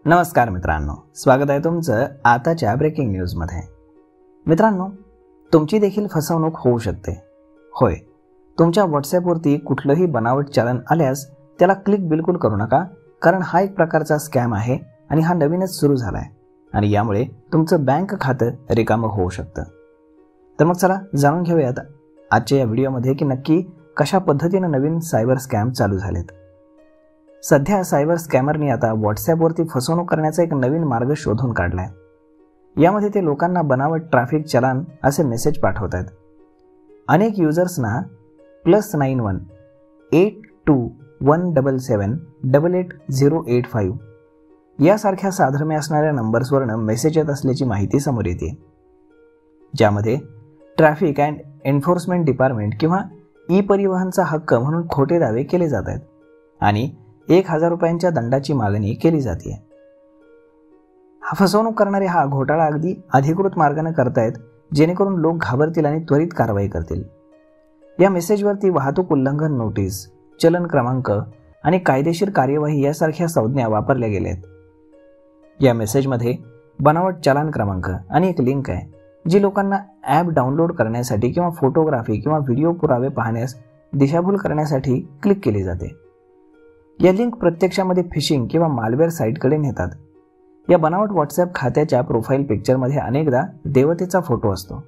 नमस्कार मित्रांनो, स्वागत आहे तुमचं आताच्या ब्रेकिंग न्यूजमध्ये। मित्रांनो, तुमची देखील फसवणूक होऊ शकते। होय, तुमच्या व्हॉट्सॲपवरती कुठलंही बनावट चलन आल्यास त्याला क्लिक बिलकुल करू नका, कारण हा एक प्रकारचा स्कॅम आहे आणि हा नवीनच सुरू झाला आहे आणि यामुळे तुमचं बँक खातं रिकामं होऊ शकतं। तर मग चला जाणून घेऊयात आजच्या या व्हिडिओमध्ये की नक्की कशा पद्धतीने नवीन सायबर स्कॅम चालू झालेत। सध्या सायबर स्कॅमरनी आता व्हॉट्सॲपवरती फसवणूक करण्याचा एक नवीन मार्ग शोधून काढलाय। यामध्ये ते लोकांना बनावट ट्रॅफिक चलान असे मेसेज पाठवत आहेत। अनेक युजर्सना +91 82 177 88085 यासारख्या साधर्म्य असणाऱ्या नंबर्सवरून मेसेज येत असल्याची माहिती समोर येते, ज्यामध्ये ट्रॅफिक अँड एन्फोर्समेंट डिपार्टमेंट किंवा ई परिवहनचा हक्क म्हणून खोटे दावे केले जात आहेत आणि 1000 रुपयांच्या दंडाची मागणी केली जाते। फसवणूक करणारे हा घोटाळा अगदी अधिकृत मार्गाने करतायत, जेणेकरून लोक घाबरतील आणि त्वरित कारवाई करतील। या मेसेजवरती वाहतूक उल्लंघन नोटीस, चलन क्रमांक आणि कायदेशीर कार्यवाही यासारख्या संज्ञा वापरल्या गेल्या आहेत। या मेसेजमध्ये बनावट चलन क्रमांक आणि एक लिंक आहे, जी लोकांना ॲप डाउनलोड करण्यासाठी किंवा फोटोग्राफी किंवा व्हिडिओ पुरावे पाहण्यास दिशाभूल करण्यासाठी क्लिक केली जाते। या लिंक प्रत्यक्षामध्ये फिशिंग किंवा मालवेअर साईटकडे नेतात। या बनावट व्हॉट्सॲप खात्याच्या प्रोफाईल पिक्चरमध्ये अनेकदा देवतेचा फोटो असतो।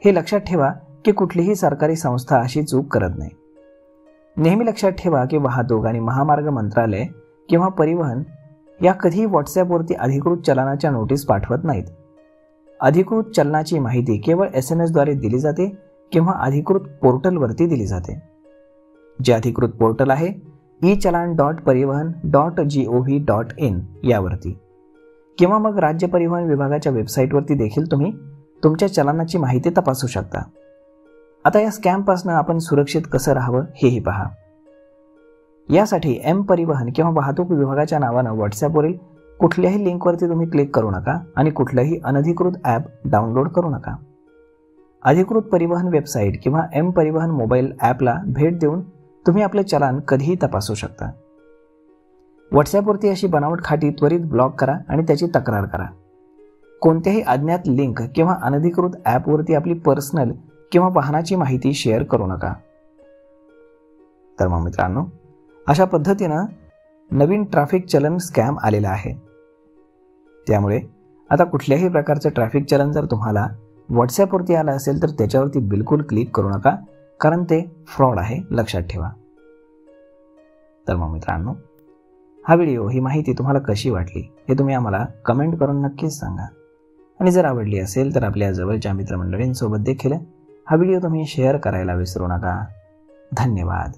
हे लक्षात ठेवा की कुठलीही सरकारी संस्था अशी चूक करत नाही। नेहमी लक्षात ठेवा की वाहतूक आणि महामार्ग मंत्रालय किंवा परिवहन या कधीही व्हॉट्सॲपवरती अधिकृत चलनाच्या नोटीस पाठवत नाहीत। अधिकृत चलनाची माहिती केवळ SMS द्वारे दिली जाते किंवा अधिकृत पोर्टलवरती दिली जाते। जे अधिकृत पोर्टल आहे echallan.parivahan.gov.in यावरती किंवा मग राज्य परिवहन विभागाच्या वेबसाईटवरती देखील तुम्ही तुमच्या चलनाची माहिती तपासू शकता। आता या स्कॅमपासून आपण सुरक्षित कसं राहावं हेही पहा। यासाठी M परिवहन किंवा वाहतूक विभागाच्या नावानं व्हॉट्सॲपवरील कुठल्याही लिंकवरती तुम्ही क्लिक करू नका आणि कुठलंही अनधिकृत ॲप डाउनलोड करू नका। अधिकृत परिवहन वेबसाईट किंवा M परिवहन मोबाईल ॲपला भेट देऊन तुम्ही आपले चलान कधीही तपासू शकता। व्हॉट्सॲपवरती अशी बनावट खाती त्वरित ब्लॉक करा आणि त्याची तक्रार करा। कोणत्याही अज्ञात लिंक किंवा अनधिकृत ॲपवरती आपली पर्सनल किंवा वाहनाची माहिती शेअर करू नका। तर मग मित्रांनो, अशा पद्धतीनं नवीन ट्रॅफिक चलन स्कॅम आलेला आहे। त्यामुळे आता कुठल्याही प्रकारचं ट्रॅफिक चलन जर तुम्हाला व्हॉट्सॲपवरती आलं असेल तर त्याच्यावरती बिलकुल क्लिक करू नका, कारण ते फ्रॉड आहे, लक्षात ठेवा। तर मग मित्रांनो, हा व्हिडिओ, ही माहिती तुम्हाला कशी वाटली हे तुम्ही आम्हाला कमेंट करून नक्कीच सांगा आणि जर आवडली असेल तर आपल्या जवळच्या मित्रमंडळींसोबत देखील हा व्हिडिओ तुम्ही शेअर करायला विसरू नका। धन्यवाद।